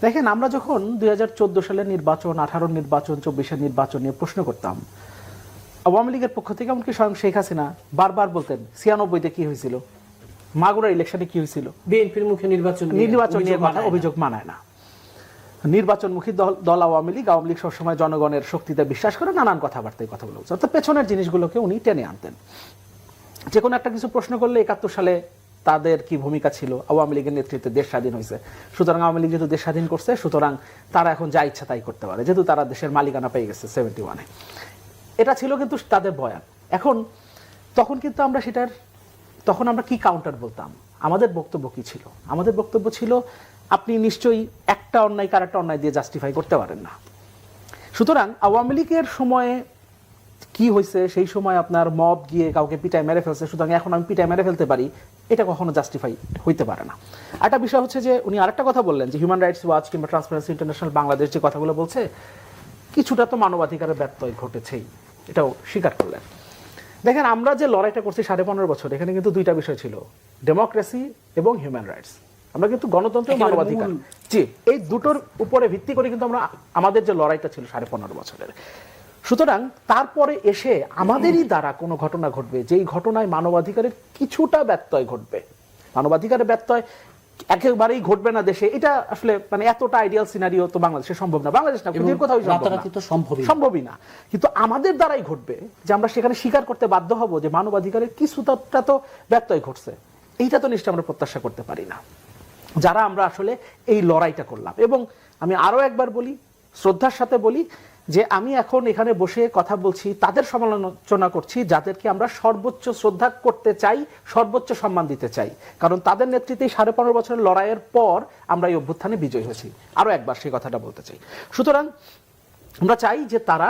দেখেন, আমরা যখন 2014 সালের নির্বাচন, 18 নির্বাচন, 24 নির্বাচন নিয়ে প্রশ্ন করতাম, আওয়ামী লীগের পক্ষ থেকে এমনকি স্বয়ং শেখ হাসিনা বারবার বলতেন 96-তে কি হয়েছিল, মাগুরার ইলেকশনে কি হয়েছিল, বিএনপির মুখে নির্বাচন নিয়ে কথা অভিযোগ মানায় না। নির্বাচনমুখী দল আওয়ামী লীগ সবসময় জনগণের শক্তিতে বিশ্বাস করে নানান কথাবার্তায় কথা বলে, অর্থাৎ পেছনের জিনিসগুলোকে উনি টেনে আনতেন। যে কোনো একটা কিছু প্রশ্ন করলে 71 সালে তাদের কি ভূমিকা ছিল, আওয়ামী লীগের নেতৃত্বে দেশ স্বাধীন হয়েছে, সুতরাং আওয়ামী লীগ যেহেতু দেশ স্বাধীন করছে, সুতরাং তারা এখন যা ইচ্ছা তাই করতে পারে, যেহেতু তারা দেশের মালিকানা পেয়ে গেছে 71-এ। এটা ছিল কিন্তু তাদের বয়ান। এখন তখন কিন্তু আমরা তখন আমরা কি কাউন্টার বলতাম, আমাদের বক্তব্য কি ছিল? আমাদের বক্তব্য ছিল, আপনি নিশ্চয়ই একটা অন্যায় কারেক্ট অন্যায় দিয়ে জাস্টিফাই করতে পারেন না। সুতরাং আওয়ামী লীগের সময়ে কি হয়েছে, সেই সময় আপনার মব গিয়ে কাউকে পিটায় মেরে ফেলছে, সুতরাং এখন আমি পিটায় মেরে ফেলতে পারি, এটা কখনো জাস্টিফাই হইতে পারে না। একটা বিষয় হচ্ছে যে উনি আরেকটা কথা বললেন যে হিউম্যান রাইটস ওয়াচ কিংবা ট্রান্সপারেন্সি ইন্টারন্যাশনাল বাংলাদেশ যে কথাগুলো বলছে, কিছুটা তো মানবাধিকারের ব্যত্যয় ঘটেছেই, এটাও স্বীকার করলেন। দেখেন, আমরা যে লড়াইটা করছি 15.5 বছর, এখানে কিন্তু দুইটা বিষয় ছিল, ডেমোক্রেসি এবং হিউম্যান রাইটস। আমরা কিন্তু গণতন্ত্র, মানবাধিকার, জি, এই দুটোর উপরে ভিত্তি করে কিন্তু আমরা আমাদের যে লড়াইটা ছিল 15.5 বছরের। সুতরাং তারপরে এসে আমাদেরই দ্বারা কোনো ঘটনা ঘটবে, যেই ঘটনায় মানবাধিকারের কিছুটা ব্যত্যয় ঘটবে, মানবাধিকারের ব্যত্যয় একেবারেই ঘটবে না দেশে, এটা আসলে মানে এতটা আইডিয়াল সিনারিও তো বাংলাদেশে সম্ভব না, বাংলাদেশ না, পৃথিবীর কোথাও সম্ভবই না। কিন্তু আমাদের দ্বারাই ঘটবে, যে আমরা সেখানে স্বীকার করতে বাধ্য হব যে মানবাধিকারের কিছুটা তো ব্যত্যয় ঘটছে। এইটা তো নিশ্চয় আমরা প্রত্যাশা করতে পারি না, যারা আমরা আসলে এই লড়াইটা করলাম। এবং আমি আরো একবার বলি, শ্রদ্ধার সাথে বলি, যে আমি এখন এখানে বসে কথা বলছি, তাদের সমালোচনা করছি যাদেরকে আমরা সর্বোচ্চ শ্রদ্ধা করতে চাই, সর্বোচ্চ সম্মান দিতে চাই, কারণ তাদের নেতৃত্বে 15.5 বছরের লড়াইয়ের পর আমরা এই অভ্যুত্থানে বিজয়ী হয়েছি। আরো একবার সেই কথাটা বলতে চাই। সুতরাং আমরা চাই যে তারা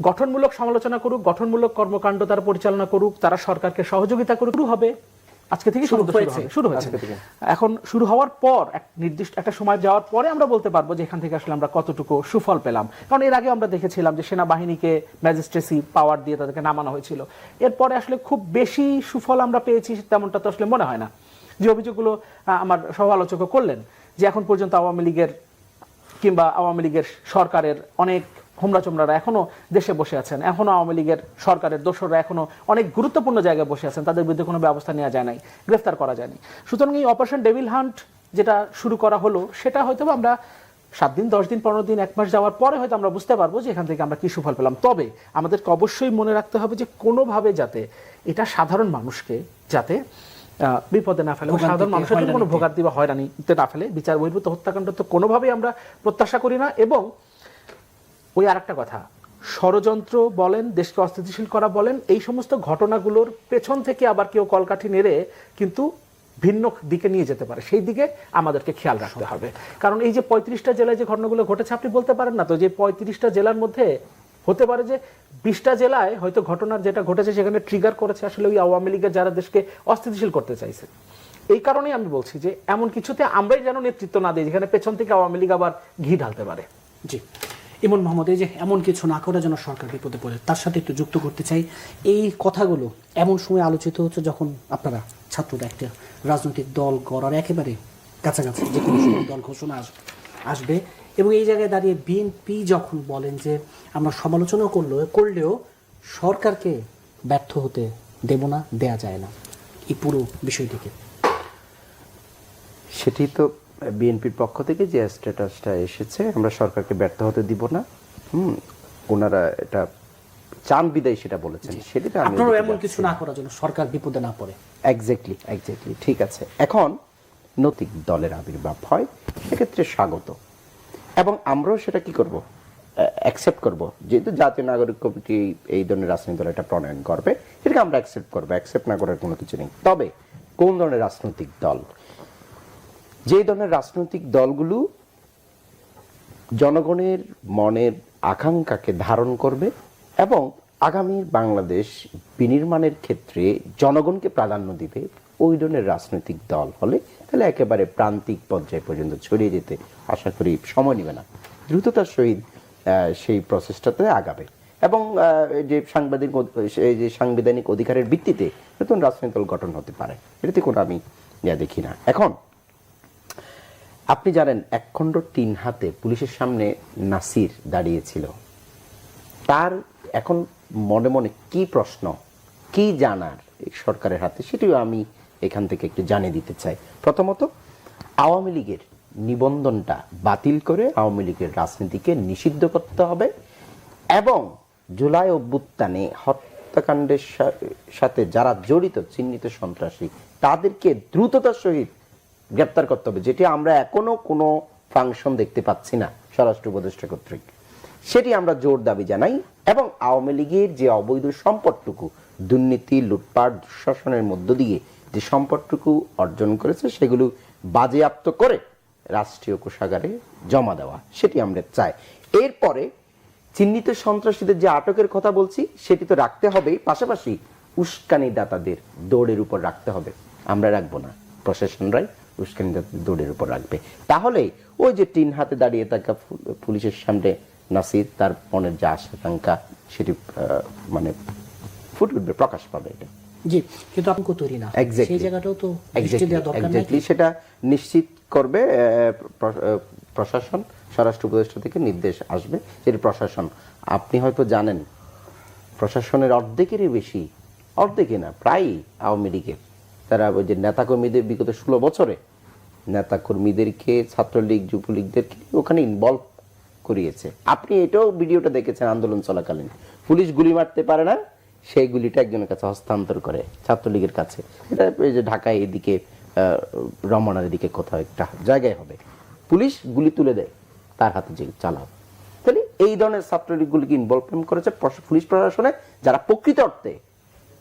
গঠনমূলক সমালোচনা করুক, গঠনমূলক কর্মকাণ্ড তারা পরিচালনা করুক, তারা সরকারকে সহযোগিতা করুক। শুরু হবে আজকে থেকে, শুরু হয়েছে। এখন শুরু হওয়ার পর নির্দিষ্ট একটা সময় যাওয়ার পরে আমরা বলতে পারবো যে এখান থেকে আসলে আমরা কতটুকু সুফল পেলাম। কারণ এর আগে আমরা দেখেছিলাম যে সেনাবাহিনীকে ম্যাজিস্ট্রেসি পাওয়ার দিয়ে তাদেরকে নামানো হয়েছিল, এরপরে আসলে খুব বেশি সুফল আমরা পেয়েছি তেমনটা তো আসলে মনে হয় না। যে অভিযোগগুলো আমার সহ-আলোচকও করলেন, যে এখন পর্যন্ত আওয়ামী লীগের কিংবা আওয়ামী লীগের সরকারের অনেক হোমরা চোমরারা এখনো দেশে বসে আছেন, এখনো আওয়ামী লীগের সরকারের দোসররা এখনো অনেক গুরুত্বপূর্ণ জায়গায় বসে আছেন, তাদের বিরুদ্ধে কোনো ব্যবস্থা নেওয়া যায় নাই, গ্রেফতার করা যায়নি। সুতরাং এই অপারেশন ডেভিল হান্ট যেটা শুরু করা হলো, সেটা হয়তো আমরা 7 দিন, 10 দিন, 15 দিন, 1 মাস যাওয়ার পরে হয়তো আমরা বুঝতে পারবো যে এখান থেকে আমরা কি সুফল পেলাম। তবে আমাদেরকে অবশ্যই মনে রাখতে হবে যে কোনোভাবে যাতে এটা সাধারণ মানুষকে যাতে বিপদে না ফেলে, সাধারণ মানুষের জন্য কোনো ভোগান্তি বা হয়রানিতে না ফেলে। বিচার বহির্ভূত হত্যাকাণ্ড তো কোনোভাবেই আমরা প্রত্যাশা করি না। এবং ওই আরেকটা কথা, ষড়যন্ত্র বলেন, দেশকে অস্থিতিশীল করা বলেন, এই সমস্ত ঘটনাগুলোর পেছন থেকে আবার কেউ কলকাঠি নেড়ে কিন্তু ভিন্ন দিকে নিয়ে যেতে পারে, সেই দিকে আমাদেরকে খেয়াল রাখতে হবে। কারণ এই যে 35টা জেলায় যে ঘটনাগুলো ঘটেছে, আপনি বলতে পারেন না তো যে 35টা জেলার মধ্যে হতে পারে যে 20টা জেলায় হয়তো ঘটনার যেটা ঘটেছে সেখানে ট্রিগার করেছে আসলে ওই আওয়ামী লীগের যারা দেশকে অস্থিতিশীল করতে চাইছে। এই কারণেই আমি বলছি যে এমন কিছুতে আমরাই যেন নেতৃত্ব না দিই যেখানে পেছন থেকে আওয়ামী লীগ আবার ঘি ঢালতে পারে। জি, ইমন মোহাম্মদ, এই যে এমন কিছু না করে যেন সরকার বিপদে পড়ে, তার সাথে একটু যুক্ত করতে চাই, এই কথাগুলো এমন সময় আলোচিত হচ্ছে যখন আপনারা ছাত্ররা একটা রাজনৈতিক দল গড়ার একেবারে কাছাকাছি, যে কোনো সময় দল ঘোষণা আসবে, এবং এই জায়গায় দাঁড়িয়ে বিএনপি যখন বলেন যে আমরা সমালোচনা করলেও সরকারকে ব্যর্থ হতে দেব না, দেয়া যায় না, এই পুরো বিষয়টিকে, সেটি তো বিএনপির পক্ষ থেকে যে স্ট্যাটাসটা এসেছে, আমরা সরকারকে ব্যর্থ হতে দিব না, ওনারা এটা চান বিদায় সেটা বলেছেন, সেটা আপনারা এমন কিছু না করার জন্য সরকার বিপদে না পড়ে। এক্স্যাক্টলি ঠিক আছে। এখন নৈতিক দলের আবির্ভাব হয়, সেক্ষেত্রে স্বাগত, এবং আমরাও সেটা কি করব, অ্যাকসেপ্ট করব। যেহেতু জাতীয় নাগরিক কমিটি এই ধরনের রাজনৈতিক দল এটা প্রণয়ন করবে, সেটাকে আমরা অ্যাকসেপ্ট করবো, অ্যাকসেপ্ট না করার কোনো কিছু নেই। তবে কোন ধরনের রাজনৈতিক দল, যে ধরনের রাজনৈতিক দলগুলো জনগণের মনের আকাঙ্ক্ষাকে ধারণ করবে এবং আগামী বাংলাদেশ বিনির্মাণের ক্ষেত্রে জনগণকে প্রাধান্য দিবে, ওই ধরনের রাজনৈতিক দল হলে তাহলে একেবারে প্রান্তিক পর্যায়ে পর্যন্ত ছড়িয়ে যেতে আশা করি সময় নেবে না, দ্রুততার সহিত সেই প্রসেসটাতে আগাবে। এবং যে সাংবিধানিক অধিকারের ভিত্তিতে নতুন রাজনৈতিক দল গঠন হতে পারে, এটাতে কোনো আমি দেখি না। এখন আপনি জানেন একখণ্ড 3 হাতে পুলিশের সামনে নাসির দাঁড়িয়েছিল, তার এখন মনে মনে কি প্রশ্ন, কি জানার এই সরকারের হাতে, সেটিও আমি এখান থেকে একটু জানিয়ে দিতে চাই। প্রথমত, আওয়ামী লীগের নিবন্ধনটা বাতিল করে আওয়ামী লীগের রাজনীতিকে নিষিদ্ধ করতে হবে এবং জুলাই অভ্যুত্থানে হত্যাকাণ্ডের সাথে যারা জড়িত চিহ্নিত সন্ত্রাসী তাদেরকে দ্রুততার সহিত গ্রেপ্তার করতে হবে, যেটি আমরা এখনো কোনো ফাংশন দেখতে পাচ্ছি না স্বরাষ্ট্র উপদেষ্টা কর্তৃক। সেটি আমরা জোর দাবি জানাই এবং আওয়ামী লীগের যে অবৈধ সম্পদটুকু দুর্নীতি, লুটপাট, দুঃশাসনের মধ্য দিয়ে যে সম্পদটুকু অর্জন করেছে সেগুলো বাজেয়াপ্ত করে রাষ্ট্রীয় কোষাগারে জমা দেওয়া, সেটি আমরা চাই। এরপরে চিহ্নিত সন্ত্রাসীদের যে আটকের কথা বলছি সেটি তো রাখতে হবেই, পাশাপাশি উস্কানিদাতাদের দৌড়ের উপর রাখতে হবে। আমরা রাখবো না, প্রশাসনরাই উস্কানিদাতাদের দৌড়ের উপর রাখবে। তাহলে ওই যে 3 হাতে দাঁড়িয়ে থাকা পুলিশের সামনে নাসির, তার মনের যে আশঙ্কা সেটি মানে ফুটে উঠবে, প্রকাশ পাবে। এটা জি, কিন্তু আপনি কো তৈরি না, সেই জায়গাটাও তো দৃষ্টি দেওয়া দরকার নাকি? সেটা নিশ্চিত করবে প্রশাসন, স্বরাষ্ট্র উপদেষ্টা থেকে নির্দেশ আসবে। যেটি প্রশাসন, আপনি হয়তো জানেন প্রশাসনের অর্ধেকেরই বেশি, অর্ধেকই না প্রায়ই আওয়ামী লীগের। তারা ওই যে নেতাকর্মীদের বিগত 16 বছরে নেতাকর্মীদেরকে, ছাত্রলীগ, যুবলীগদেরকে ওখানে ইনভলভ করিয়েছে। আপনি এটাও ভিডিওটা দেখেছেন আন্দোলন চলাকালীন, পুলিশ গুলি মারতে পারে না, সেই গুলিটা একজনের কাছে হস্তান্তর করে ছাত্রলীগের কাছে। এটা এই যে ঢাকায় এদিকে রমনার এদিকে কোথাও একটা জায়গায় হবে, পুলিশ গুলি তুলে দেয় তার হাতে, যে চালাও। তাহলে এই ধরনের ছাত্রলীগগুলিকে ইনভলভমেন্ট করেছে পুলিশ প্রশাসনে, যারা প্রকৃত অর্থে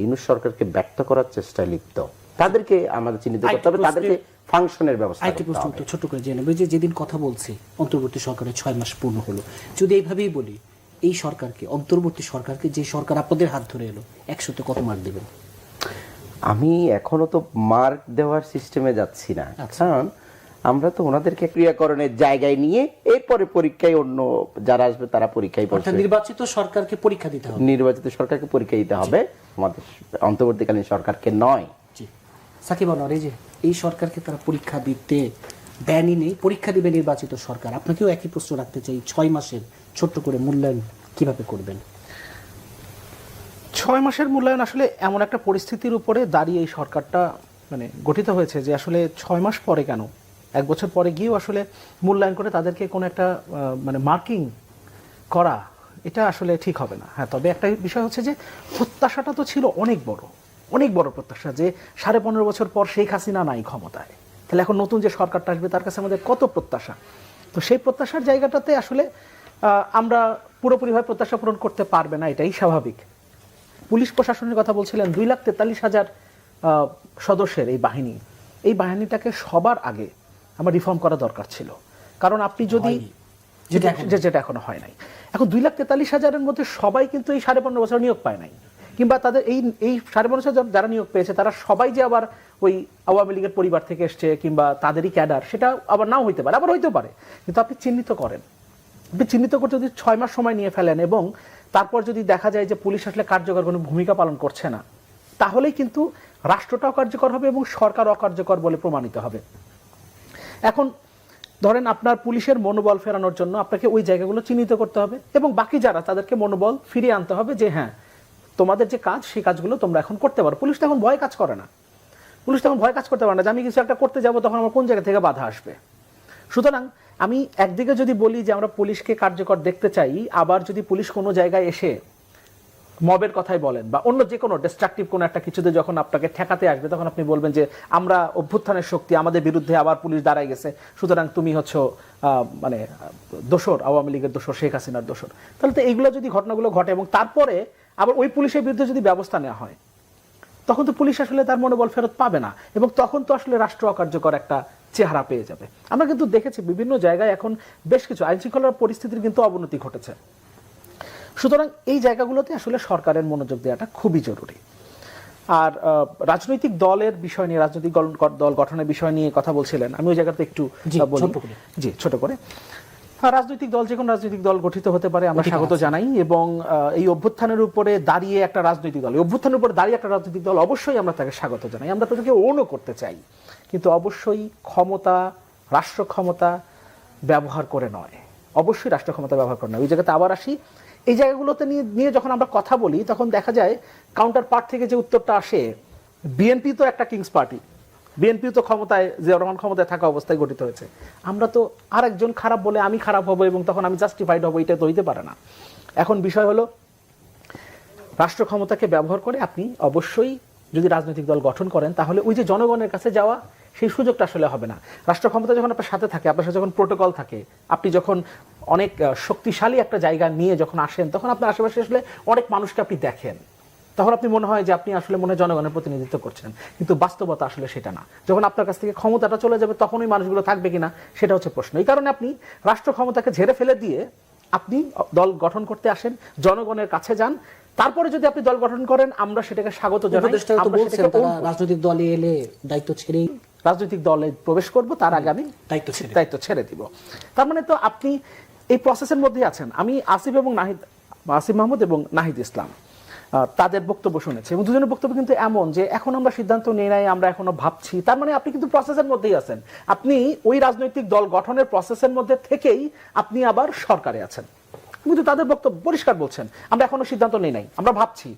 ইউনূস সরকারকে ব্যর্থ করার চেষ্টায় লিপ্ত, তাদেরকে আমাদের চিহ্নিত করতে হবে, তাদেরকে ফাংশনের ব্যবস্থা করতে হবে। ছোট করে জেনে যে যেদিন কথা বলছি অন্তর্বর্তী সরকারের 6 মাস পূর্ণ হলো, যদি এইভাবেই বলি এই সরকারকে, অন্তর্বর্তী সরকারকে, যে সরকার আপনাদের হাত ধরে এলো, 100-তে কত মার্ক দেবেন? আমি এখনো তো মার্ক দেওয়ার সিস্টেমে যাচ্ছি না, কারণ আমরা তো ওনাদেরকে ক্রিয়াকরণের জায়গায় নিয়ে এরপরে পরীক্ষায় অন্য যারা আসবে তারা পরীক্ষায় বসবে। নির্বাচিত সরকারকে পরীক্ষা দিতে হবে, নির্বাচিত সরকারকে পরীক্ষা দিতে হবে, আমাদের অন্তর্বর্তীকালীন সরকারকে নয়। জি সাকিব আনোয়ার, এই যে এই সরকারকে তারা পরীক্ষা দিতে ব্যানই নেই, পরীক্ষা দিবে নির্বাচিত সরকার। আপনাকেও একই প্রশ্ন রাখতে চাই, 6 মাসের ছোট্ট করে মূল্যায়ন কিভাবে করবেন? 6 মাসের মূল্যায়ন আসলে এমন একটা পরিস্থিতির উপরে দাঁড়িয়ে এই সরকারটা মানে গঠিত হয়েছে যে আসলে 6 মাস পরে কেন, 1 বছর পরে গিয়েও আসলে মূল্যায়ন করে তাদেরকে কোনো একটা মানে মার্কিং করা, এটা আসলে ঠিক হবে না। হ্যাঁ, তবে একটা বিষয় হচ্ছে যে প্রত্যাশাটা তো ছিল অনেক বড় প্রত্যাশা, যে 15.5 বছর পর শেখ হাসিনা নাই ক্ষমতায়, তাহলে এখন নতুন যে সরকারটা আসবে তার কাছে আমাদের কত প্রত্যাশা। তো সেই প্রত্যাশার জায়গাটাতে আসলে আমরা পুরোপুরিভাবে প্রত্যাশা পূরণ করতে পারবে না, এটাই স্বাভাবিক। পুলিশ প্রশাসনের কথা বলছিলেন, 2,43,000 সদস্যের এই বাহিনীটাকে সবার আগে আমার রিফর্ম করা দরকার ছিল। কারণ আপনি যদি যেটা এখনো হয় নাই, এখন 2,43,000-এর মধ্যে সবাই কিন্তু এই 15.5 বছর নিয়োগ পায় নাই, কিংবা তাদের এই 15.5 বছর যারা নিয়োগ পেয়েছে তারা সবাই যে আবার ওই আওয়ামী লীগের পরিবার থেকে এসছে কিংবা তাদেরই ক্যাডার, সেটা আবার নাও হইতে পারে, আবার হইতেও পারে। কিন্তু আপনি চিহ্নিত করেন, আপনি চিহ্নিত করতে যদি 6 মাস সময় নিয়ে ফেলেন এবং তারপর যদি দেখা যায় যে পুলিশ আসলে কার্যকর কোনো ভূমিকা পালন করছে না, তাহলেই কিন্তু রাষ্ট্রটাও কার্যকর হবে এবং সরকার অকার্যকর বলে প্রমাণিত হবে। এখন ধরেন আপনার পুলিশের মনোবল ফেরানোর জন্য আপনাকে ওই জায়গাগুলো চিহ্নিত করতে হবে এবং বাকি যারা তাদেরকে মনোবল ফিরিয়ে আনতে হবে যে হ্যাঁ, তোমাদের যে কাজ সেই কাজগুলো তোমরা এখন করতে পারো। পুলিশ তো এখন ভয় কাজ করে না, যে আমি কিছু একটা করতে যাব তখন আমার কোন জায়গা থেকে বাধা আসবে। সুতরাং আমি একদিকে যদি বলি যে আমরা পুলিশকে কার্যকর দেখতে চাই, আবার যদি পুলিশ কোনো জায়গায় এসে মবের কথাই বলেন বা অন্য যে কোনো ডিস্ট্রাকটিভ কোনো একটা কিছুতে যখন আপনাকে ঠেকাতে আসবে, তখন আপনি বলবেন যে আমরা অভ্যুত্থানের শক্তি, আমাদের বিরুদ্ধে আবার পুলিশ দাঁড়ায় গেছে, সুতরাং তুমি হচ্ছে মানে দোষর, আওয়ামী লীগের দোষর, শেখ হাসিনার দোষর। তাহলে তো এইগুলো যদি ঘটনাগুলো ঘটে এবং তারপরে আবার ওই পুলিশের বিরুদ্ধে যদি ব্যবস্থা নেওয়া হয়, তখন তো পুলিশ আসলে তার মনোবল ফেরত পাবে না এবং তখন তো আসলে রাষ্ট্র অকার্যকর একটা চেহারা পেয়ে যাবে। আমরা কিন্তু দেখেছি বিভিন্ন জায়গায় এখন বেশ কিছু আইন শৃঙ্খলার পরিস্থিতির কিন্তু অবনতি ঘটেছে। সুতরাং এই জায়গাগুলোতে আসলে সরকারের মনোযোগ দেওয়াটা খুবই জরুরি। আর রাজনৈতিক দলের বিষয় নিয়ে, রাজনৈতিক দল গঠনের বিষয় নিয়ে কথা বলছিলেন, আমি ওই জায়গাতে একটু জি ছোট করে। রাজনৈতিক দল, যে কোনো রাজনৈতিক দল গঠিত হতে পারে, আমরা স্বাগত জানাই। এবং এই অভ্যুত্থানের উপরে দাঁড়িয়ে একটা রাজনৈতিক দল, অভ্যুত্থানের উপরে দাঁড়িয়ে একটা রাজনৈতিক দল, অবশ্যই আমরা তাকে স্বাগত জানাই, আমরা তাদেরকে ওনও করতে চাই। কিন্তু অবশ্যই ক্ষমতা রাষ্ট্র ক্ষমতা ব্যবহার করে নয়, অবশ্যই রাষ্ট্র ক্ষমতা ব্যবহার করে নয়। ওই জায়গাতে আবার আসি, এই জায়গাগুলোতে নিয়ে যখন আমরা কথা বলি তখন দেখা যায় কাউন্টার পার্ট থেকে যে উত্তরটা আসে, বিএনপি তো একটা কিংস পার্টি, বিএনপি তো ক্ষমতায়, জিয়াউর রহমান ক্ষমতায় থাকা অবস্থায় গঠিত হয়েছে, আমরা তো আরেকজন খারাপ বলে আমি খারাপ হব এবং তখন আমি জাস্টিফাইড হব, এটা তো হইতে পারে না। এখন বিষয় হলো রাষ্ট্র ক্ষমতাকে ব্যবহার করে আপনি অবশ্যই যদি রাজনৈতিক দল গঠন করেন তাহলে ওই যে জনগণের কাছে যাওয়া সেই সুযোগটা আসলে হবে না। রাষ্ট্র ক্ষমতা যখন আপনার সাথে থাকে, আপনার সাথে যখন প্রোটোকল থাকে, আপনি যখন অনেক শক্তিশালী একটা জায়গা নিয়ে যখন আসেন তখন আপনার আশেপাশে আসলে অনেক মানুষকে আপনি দেখেন, তখন আপনি মনে হয় যে আপনি আসলে মনে হয় জনগণের প্রতিনিধিত্ব করছেন, কিন্তু বাস্তবতা আসলে সেটা না। যখন আপনার কাছ থেকে ক্ষমতাটা চলে যাবে তখন ওই মানুষগুলো থাকবে কিনা সেটা হচ্ছে প্রশ্ন। এই কারণে আপনি রাষ্ট্র ক্ষমতাকে ঝেড়ে ফেলে দিয়ে আপনি দল গঠন করতে আসেন, জনগণের কাছে যান, তারপরে যদি আপনি দল গঠন করেন আমরা সেটাকে স্বাগত জানাই। উপদেষ্টারা তো আমরা বলছেন সেটাকে তারা রাজনৈতিক দলে এলে দায়িত্ব ছেড়েই রাজনৈতিক দলে প্রবেশ করব, তার আগে আমি দায়িত্ব ছেড়ে দিব। তার মানে তো আপনি এই প্রসেসের মধ্যেই আছেন। আমি আসিফ মাহমুদ এবং নাহিদ ইসলাম তাদের বক্তব্য শুনেছি এবং দুজনের বক্তব্য কিন্তু এমন যে এখন আমরা সিদ্ধান্ত নিয়ে নাই, আমরা এখনো ভাবছি। তার মানে আপনি কিন্তু প্রসেসের মধ্যেই আছেন, আপনি ওই রাজনৈতিক দল গঠনের প্রসেসের মধ্যে থেকেই আপনি আবার সরকারে আছেন। কিন্তু তাদের বক্তব্য পরিষ্কার বলছেন আমরা এখনো সিদ্ধান্ত নেই নাই, আমরা ভাবছি,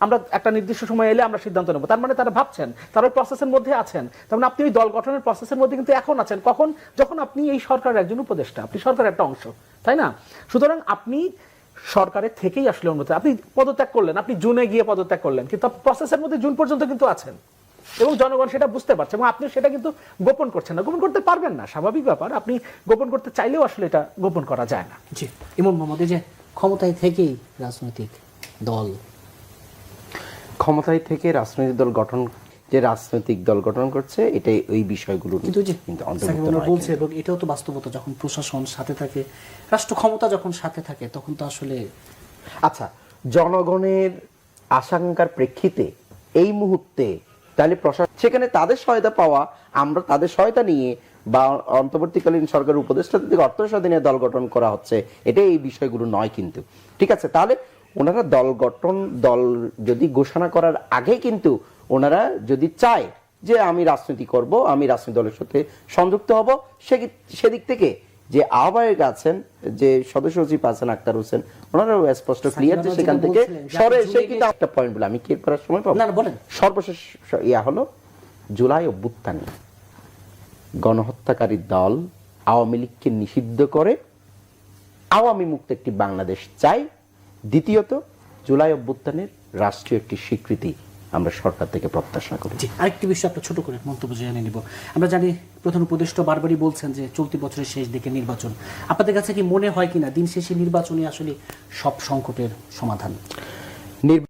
আমরা একটা নির্দিষ্ট সময় এলে আমরা সিদ্ধান্ত নেব। তার মানে তারা ভাবছেন, তারা ওই প্রসেসের মধ্যে আছেন। তার মানে আপনি ওই দল গঠনের প্রসেসের মধ্যে কিন্তু এখন আছেন। কখন? যখন আপনি এই সরকারের একজন উপদেষ্টা, আপনি সরকারের একটা অংশ, তাই না? সুতরাং আপনি সরকারের থেকেই আসলে অনুমতি, আপনি পদত্যাগ করলেন, আপনি জুনে গিয়ে পদত্যাগ করলেন, কিন্তু প্রসেসের মধ্যে জুন পর্যন্ত কিন্তু আছেন এবং জনগণ সেটা বুঝতে পারছে এবং আপনি সেটা কিন্তু গোপন করছেন না, গোপন করতে পারবেন না, স্বাভাবিক ব্যাপার। আপনি গোপন করতে চাইলেও আসলে এটা গোপন করা যায় না। জি, ইমন মোহাম্মদ, এই যে ক্ষমতায় থেকেই রাজনৈতিক দল, ক্ষমতায় থেকে রাজনৈতিক দল গঠন, যে রাজনৈতিক দল গঠন করছে এটাই ওই বিষয়গুলো কিন্তু যে অন্তর্ভুক্ত নয়। বলছে এবং এটাও তো বাস্তবতা, যখন প্রশাসন সাথে থাকে, রাষ্ট্র ক্ষমতা যখন সাথে থাকে তখন তো আসলে আচ্ছা, জনগণের আশঙ্কার প্রেক্ষিতে এই মুহূর্তে তাহলে প্রশাসন সেখানে তাদের সহায়তা পাওয়া, আমরা তাদের সহায়তা নিয়ে বা অন্তর্বর্তীকালীন সরকারের উপদেষ্টা থেকে অর্থ সহায়তা নিয়ে দল গঠন করা হচ্ছে, এটা এই বিষয়গুলো নয় কিন্তু। ঠিক আছে, তাহলে ওনারা দল যদি ঘোষণা করার আগে কিন্তু ওনারা যদি চায় যে আমি রাজনীতি করব, আমি রাজনৈতিক দলের সাথে সংযুক্ত হব, সেদিক থেকে যে আহ্বায়ক আছেন, যে সদস্য সচিব আছেন আক্তার হোসেন, ওনারাও স্পষ্ট ক্লিয়ার যে সেখান থেকে সরে এসে কিন্তু একটা পয়েন্ট বলে আমি কি করার সময় পাবো। সর্বশেষ হলো জুলাই অভ্যুত্থানে গণহত্যাকারী দল আওয়ামী লীগকে নিষিদ্ধ করে আওয়ামী মুক্ত একটি বাংলাদেশ চাই। দ্বিতীয়ত, জুলাই অভ্যুত্থানের রাষ্ট্রীয় একটি স্বীকৃতি আমরা সরকার থেকে প্রত্যাশা করি। আরেকটি বিষয় একটা ছোট করে মন্তব্য জানিয়ে নিব। আমরা জানি প্রধান উপদেষ্টা বারবারই বলছেন যে চলতি বছরের শেষ দিকে নির্বাচন। আপনাদের কাছে কি মনে হয় কিনা দিন শেষে নির্বাচনই আসলে সব সংকটের সমাধান?